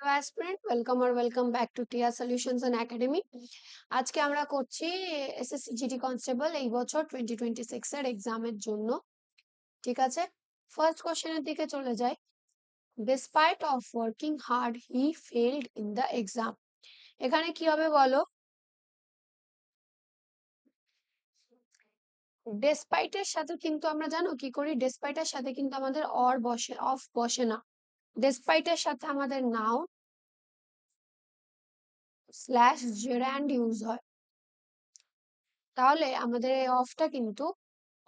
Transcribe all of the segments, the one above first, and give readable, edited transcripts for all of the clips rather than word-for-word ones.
Hello aspirant, welcome back to টিয়া solutions and academy. আজকে আমরা করছি এসএসসি জিডি কনস্টেবল এই বছর 2026 এর এক্সামের জন্য। ঠিক আছে, ফার্স্ট কোশ্চেনের দিকে চলে যাই। Despite of working hard he failed in the exam. এখানে কি হবে বলো? ডেসপাইটের সাথে কিন্তু আমরা জানো কি করি, ডেসপাইটের সাথে কিন্তু আমাদের অর বসে, অফ বসে না। ডেসপাইটের সাথে আমাদের নাউন স্ল্যাশ জেরান্ড ইউজ হয়, তাহলে আমাদের এই অফটা কিন্তু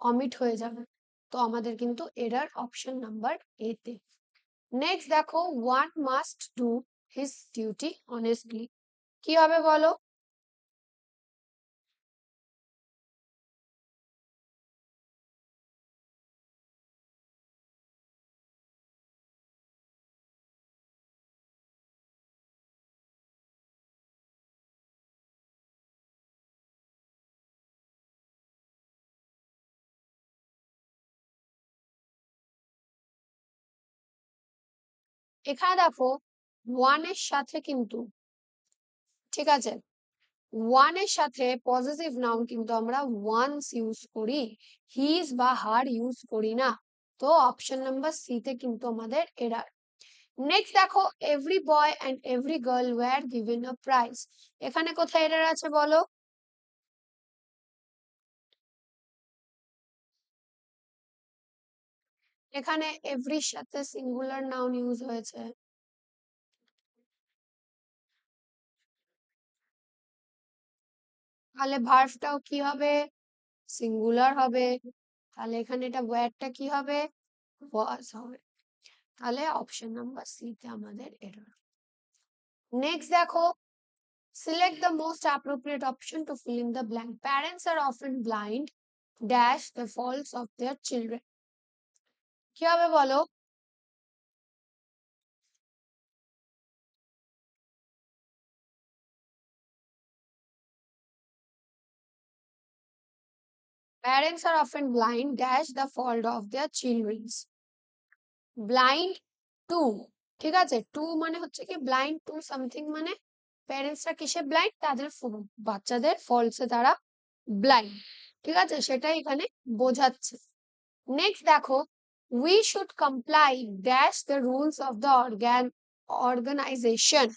অমিট হয়ে যাবে। তো আমাদের কিন্তু এরার অপশন নাম্বার এ তে। নেক্সট দেখো, one must do his duty honestly. কি হবে বলো? এখানে দেখো, ওয়ান এর সাথে কিন্তু, ঠিক আছে, ওয়ান এর সাথে পজিটিভ নাউন কিন্তু আমরা ওয়ান্স ইউজ করি, হিজ বা হার ইউজ করি না। তো অপশন নাম্বার সি তে কিন্তু আমাদের এরার। নেক্সট দেখো, every boy and every girl were given a prize. এখানে কোথায় এরার আছে বলো? এখানে এভরির সাথে সিঙ্গুলার নাউন ইউজ হয়েছে, তাহলে ভার্বটাও কি হবে? সিঙ্গুলার হবে। তাহলে এখানে এটা ওয়্যারটা কি হবে? ওয়াজ হবে। তাহলে অপশন নাম্বার সি তে আমাদের এরর। নেক্সট দেখো, select the most appropriate option to fill in the blank. Parents are often blind dash the faults of their children. কি হবে বলো? Parents are often blind dash the fault of their children. Blind to, ঠিক আছে, two মানে হচ্ছে কি blind to something, মানে প্যারেন্টসরা কিসে ব্লাইন্ড? তাদের বাচ্চাদের ফলসে তারা ব্লাইন্ড। ঠিক আছে, সেটাই এখানে বোঝাচ্ছে। নেক্সট দেখো, we should comply dash the rules of the organisation.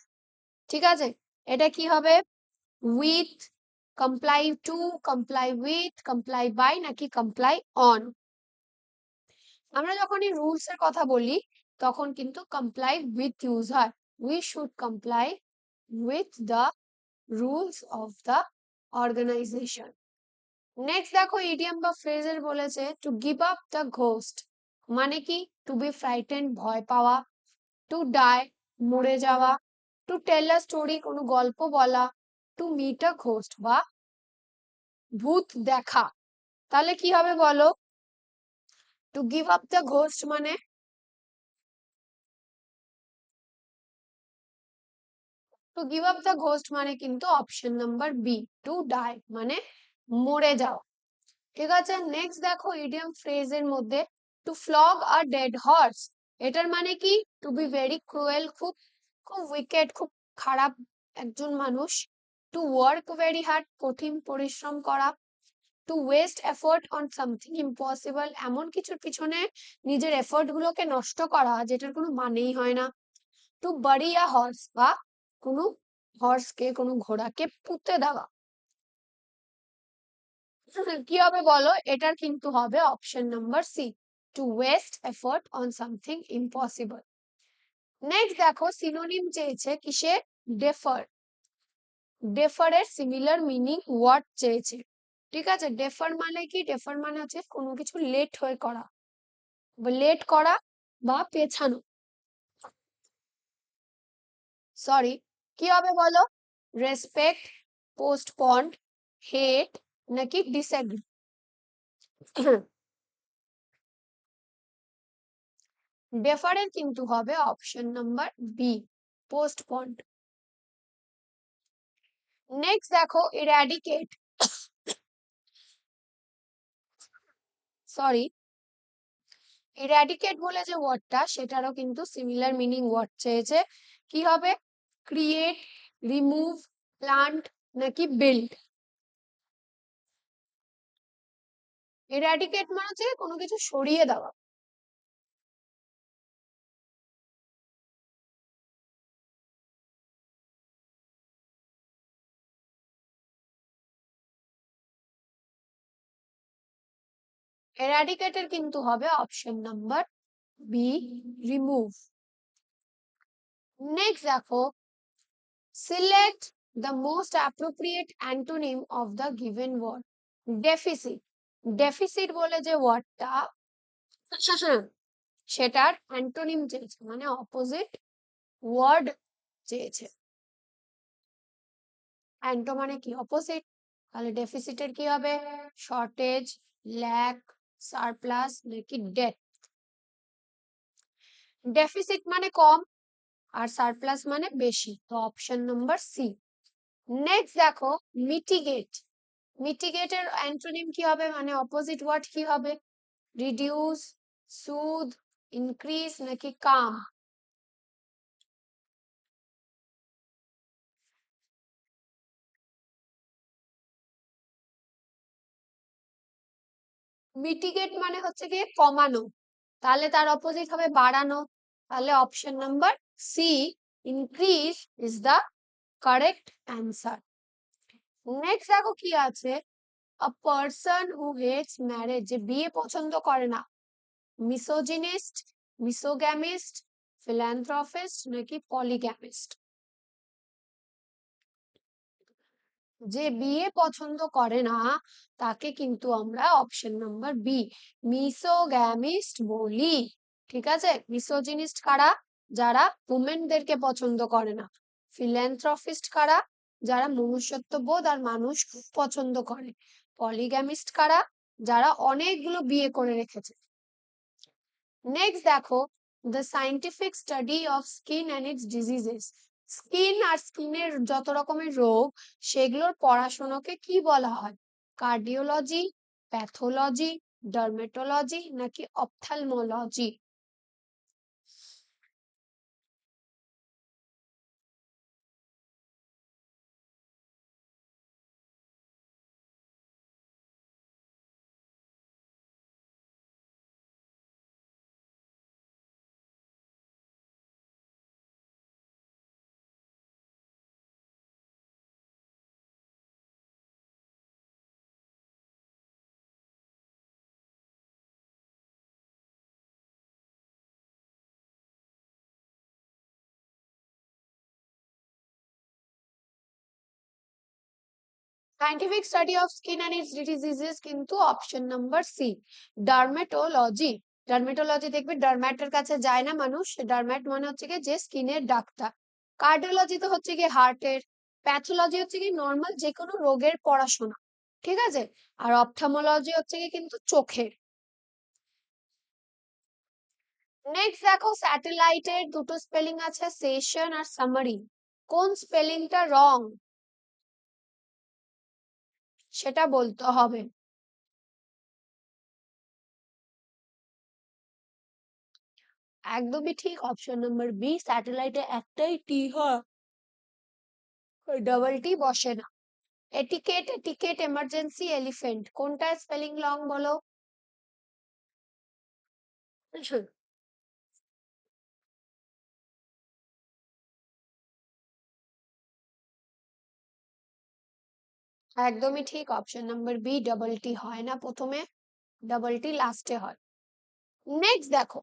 ঠিক আছে, এটা কি হবে? With, comply to, comply with, comply by, নাকি কমপ্লাই অন? আমরা যখন এই রুলস এর কথা বলি তখন কিন্তু কমপ্লাই উইথ ইউজ হয়। We should comply with the rules of the organisation. Next দেখো, ইডিয়াম বা ফ্রেজের বলেছে to give up the ghost, মানে কি? টু বি ফ্রাইটেন্ড, ভয় পাওয়া। টু ডাই, মরে যাওয়া। টু টেল আ স্টোরি, কোনো গল্প বলা। টু মিট আ ঘোস্ট বা ভূত দেখা। তাহলে কি হবে বলো? To give up the ghost মানে, to give up the ghost মানে কিন্তু option number B, to die মানে মরে যাও। ঠিক আছে, নেক্সট দেখো, ইডিয়াম ফ্রেজের মধ্যে to flog a dead horse, এটার মানে কি? টু বি ভেরি ক্রুয়েল, খুব খুব উইকেট, খুব খারাপ একজন মানুষ। টু ওয়ার্ক ভেরি হার্ড, কঠিন পরিশ্রম করা। To waste effort on something impossible, এমন কিছুর পিছনে নিজের এফোর্ট গুলোকে নষ্ট করা যেটার কোনো মানেই হয় না। টু বারি আ হর্স, বা কোনো হর্সকে, কোনো ঘোড়াকে পুঁতে দেওয়া। কি হবে বলো? এটার কিন্তু হবে option number C, to waste effort on something impossible. Next দেখো, সিনোনিম চেয়েছে কিসে? ডেফার। ডেফারের সিমিলার মিনিং ওয়ার্ড চেয়েছে। ঠিক আছে, ডেফার মানে কি? ডেফার মানে হচ্ছে কোনো কিছু লেট হয়ে করা, লেট করা বা পেছানো। সরি, কি হবে বলো? রেসপেক্ট, পোস্টপন্ড, হেট, নাকি ডিসএগ্রি? ডেফারের কিন্তু হবে option number B, postponed. Next দেখো, ইরাডিকেট, সরি, ইরাডিকেট বলে যে ওয়ার্ডটা, সেটারও কিন্তু সিমিলার মিনিং ওয়ার্ড চেয়েছে। কি হবে? ক্রিয়েট, রিমুভ, প্লান্ট নাকি বিল্ড? এরাডিকেট মানে হচ্ছে কোনো কিছু সরিয়ে দেওয়া। এরাডিকেটের কিন্তু হবে option number B, remove. Next দেখো, select the most appropriate antonym of the given word. Deficit. Deficit বলে যে ওয়ার্ডটা, সেটার অ্যান্টোনিম চেয়েছে, মানে অপোজিট ওয়ার্ড চেয়েছে। অ্যান্টো মানে কি? অপোজিট। তাহলে ডেফিসিটের কি হবে? শর্টেজ, ল্যাক, সারপ্লাস নাকি ডেট? ডেফিসিট মানে কম, আর সারপ্লাস মানে বেশি, তো অপশন নাম্বার সি। নেক্সট দেখো, মিটিগেট। মিটিগেটের অ্যান্টোনিম কি হবে, মানে অপোজিট ওয়ার্ড কি হবে? রিডিউস, সুদ, ইনক্রিজ নাকি কাম? মিটিগেট মানে হচ্ছে গিয়ে কমানো, তাহলে তার অপোজিট হবে বাড়ানো। তাহলে option number C, increase is the correct answer. Next দেখো কি আছে, a person who hates marriage, যে বিয়ে পছন্দ করে না। মিসোজিনিস্ট, মিসোগ্যামিস্ট, ফিল্যান্থ্রপিস্ট নাকি পলিগ্যামিস্ট? যে বিয়ে পছন্দ করে না তাকে কিন্তু আমরা অপশন নাম্বার বি, মিসোগ্যামিস্ট বলি। ঠিক আছে? মিসোজিনিস্ট কারা? যারা উমেনদেরকে পছন্দ করে না। ফিল্যান্থ্রপিস্ট কারা? যারা মনুষ্যত্ববোধ আর মানুষ খুব পছন্দ করে। পলিগ্যামিস্ট কারা? যারা অনেকগুলো বিয়ে করে রেখেছে। নেক্সট দেখো, the scientific study of skin and its diseases. Skin আর স্কিনের যত রকমের রোগ, সেগুলোর পড়াশোনাকে কি বলা হয়? কার্ডিওলজি, প্যাথোলজি, ডার্মেটোলজি নাকি ophthalmology? Scientific study of skin and its diseases কিন্তু option number C, dermatology. Dermatology দেখবে ডার্ম্যাটের কাছে যায় না মানুষ, ডার্ম্যাট মানে হচ্ছে গিয়ে যে স্কিনের ডাক্তার। কার্ডিওলজি তো হচ্ছে গিয়ে হার্টের। প্যাথোলজি হচ্ছে কি নর্মাল যে কোনো রোগের পড়াশোনা। ঠিক আছে? আর অপথ্যালমোলজি হচ্ছে কি কিন্তু চোখের। নেক্সট দেখো, স্যাটেলাইটের দুটো স্পেলিং আছে, সেশন আর সামারি। কোন স্পেলিংটা রং সেটা বলতে হবে। একদমই ঠিক, অপশন নাম্বার বি, স্যাটেলাইটে একটাই টি হয়, ডাবল টি বসে না। এটিকেট, এটিকেট, এমার্জেন্সি, এলিফেন্ট, কোনটা স্পেলিং লং বলো? একদমই ঠিক, option number B, double T হয় না প্রথমে, ডাবল টি লাস্টে হয়। নেক্সট দেখো,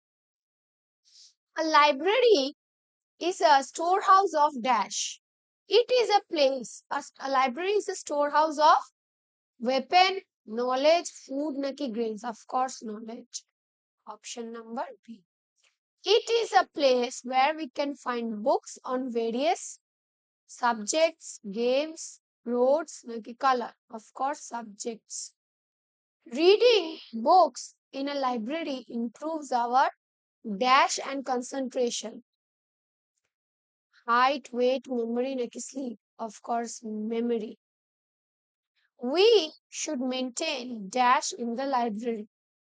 a library is a storehouse of dash. It is a place. A library is a storehouse of weapon, knowledge, food naki grains. Of course, knowledge. Option number B. It is a place where we can find books on various subjects, games, roads, naki color. Of course, subjects. Reading books in a library improves our dash and concentration. Height, weight, memory naki sleep? Of course, memory. We should maintain dash in the library.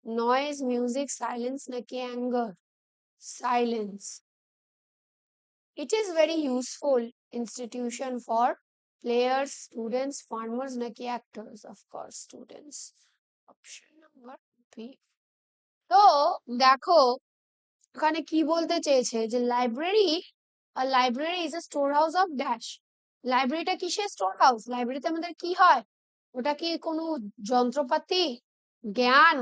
Noise, music, silence naki anger? Silence. It is very useful institution for players, students, farmers, naki actors, of course, students. Option number B. তো দেখো ওখানে কি বলতে চেয়েছে যে library is a store house of dash. লাইব্রেরিটা কিসের store house? লাইব্রেরিতে আমাদের কি হয়? ওটা কি কোনো যন্ত্রপাতি, জ্ঞান,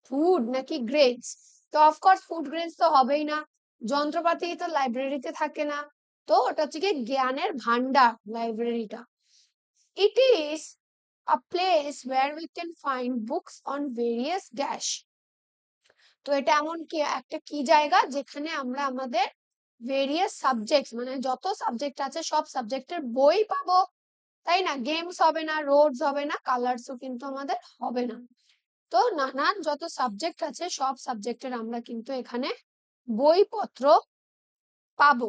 ফুড নাকি গ্রেডস? তো অফকোর্স ফুড গ্রেডস তো হবেই না, যন্ত্রপাতি তো লাইব্রেরিতে থাকে না, তো ওটা হচ্ছে কি জ্ঞানের ভান্ডার লাইব্রেরিটা। It is a place where we can find books on various dash. তো এটা এমন কি একটা কি জায়গা যেখানে আমরা আমাদের ভেরিয়াস সাবজেক্ট মানে যত সাবজেক্ট আছে সব সাবজেক্টের বই পাবো, তাই না? গেমস হবে না, রোডস হবে না, কালার্সও কিন্তু আমাদের হবে না। তো নানান যত সাবজেক্ট আছে সব সাবজেক্টের আমরা কিন্তু এখানে বইপত্র পাবো।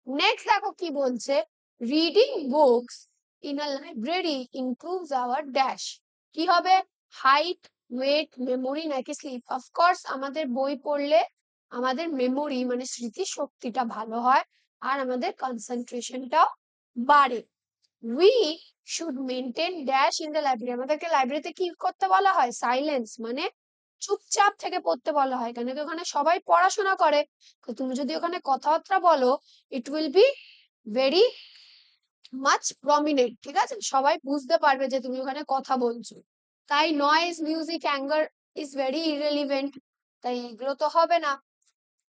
নেক্সট দেখো কি বলছে, reading books in a library improves hour dash. কি হবে? হাইট, ওয়েট, মেমোরি নাকি স্লিপ? অফকোর্স আমাদের বই পড়লে আমাদের মেমোরি মানে স্মৃতি শক্তিটা ভালো হয় আর আমাদের কনসেন্ট্রেশনটাও বাড়ে। We should maintain dash in the library. আমাদেরকে লাইব্রেরিতে কি করতে বলা হয়? সাইলেন্স মানে চুপচাপ থেকে পড়তে বলা হয়, কেন কি ওখানে সবাই পড়াশোনা করে। তো তুমি যদি ওখানে কথাবার্তা বলো, it will be very much prominent, ঠিক আছে? সবাই বুঝতে পারবে যে তুমি ওখানে কথা বলছো। তাই noise, music, anger is very irrelevant, তাই এগুলো তো হবে না।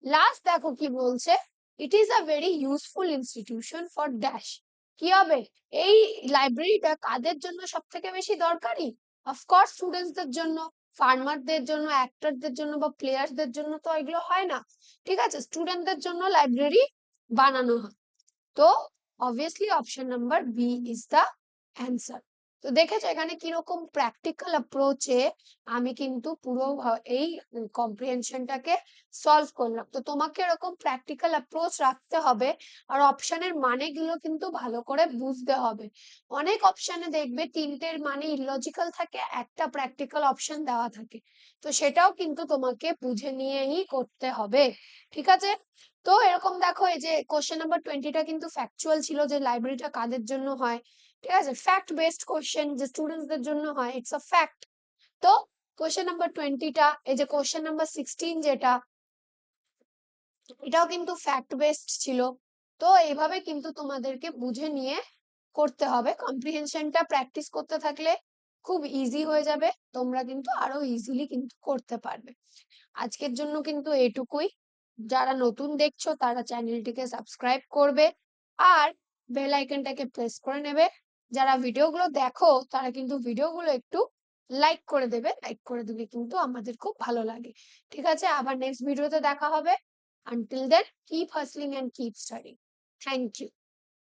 লাস্ট দেখো কি বলছে, ইট is a very useful institution for dash. কি হবে? এই লাইব্রেরিটা কাদের জন্য সব থেকে বেশি দরকারি? অফকোর্স স্টুডেন্টসদের জন্য, ফার্মারদের জন্য, অ্যাক্টরদের জন্য বা প্লেয়ার্সদের জন্য তো এগুলো হয় না, ঠিক আছে? স্টুডেন্টদের জন্য লাইব্রেরি বানানো হয়। তো obviously option number B is the answer. তো দেখেছো এখানে কিরকম প্র্যাকটিক্যাল অ্যাপ্রোচে আমি কিন্তু পুরো এই কম্প্রিহেনশনটাকে সলভ করলাম। তো তোমাকে এরকম প্র্যাকটিক্যাল অ্যাপ্রোচ রাখতে হবে আর অপশনের মানেগুলো কিন্তু ভালো করে বুঝতে হবে। অনেক অপশনে দেখবে তিনটের মানে ইলজিক্যাল থাকে, একটা প্র্যাকটিক্যাল অপশন দেওয়া থাকে, তো সেটাও কিন্তু তোমাকে বুঝে নিয়েই করতে হবে, ঠিক আছে? তো এরকম দেখো এই যে কোশ্চেন নাম্বার 20টা কিন্তু ফ্যাকচুয়াল ছিল যে লাইব্রেরিটা কাদের জন্য হয়, ঠিক আছে? ফ্যাক্ট বেসড কোশ্চেন যে স্টুডেন্টসদের জন্য হয়, ইটস আ ফ্যাক্ট। তো কোশ্চেন নাম্বার 20টা, এই যে কোশ্চেন নাম্বার 16 যেটা, এটাও কিন্তু ফ্যাক্ট বেসড ছিল। তো এইভাবে কিন্তু তোমাদেরকে বুঝে নিয়ে করতে হবে। কম্প্রিহেনশনটা প্র্যাকটিস করতে থাকলে খুব ইজি হয়ে যাবে, তোমরা কিন্তু আরো ইজিলি কিন্তু করতে পারবে। আজকের জন্য কিন্তু এটুকুই। যারা নতুন দেখছো তারা চ্যানেলটিকে সাবস্ক্রাইব করবে আর বেল আইকনটাকে প্রেস করে নেবে। যারা ভিডিওগুলো দেখো তারা কিন্তু ভিডিওগুলো একটু লাইক করে দেবে, লাইক করে দিলে কিন্তু আমাদের খুব ভালো লাগে, ঠিক আছে? আবার নেক্সট ভিডিওতে দেখা হবে। Until then keep hustling and keep studying. Thank you.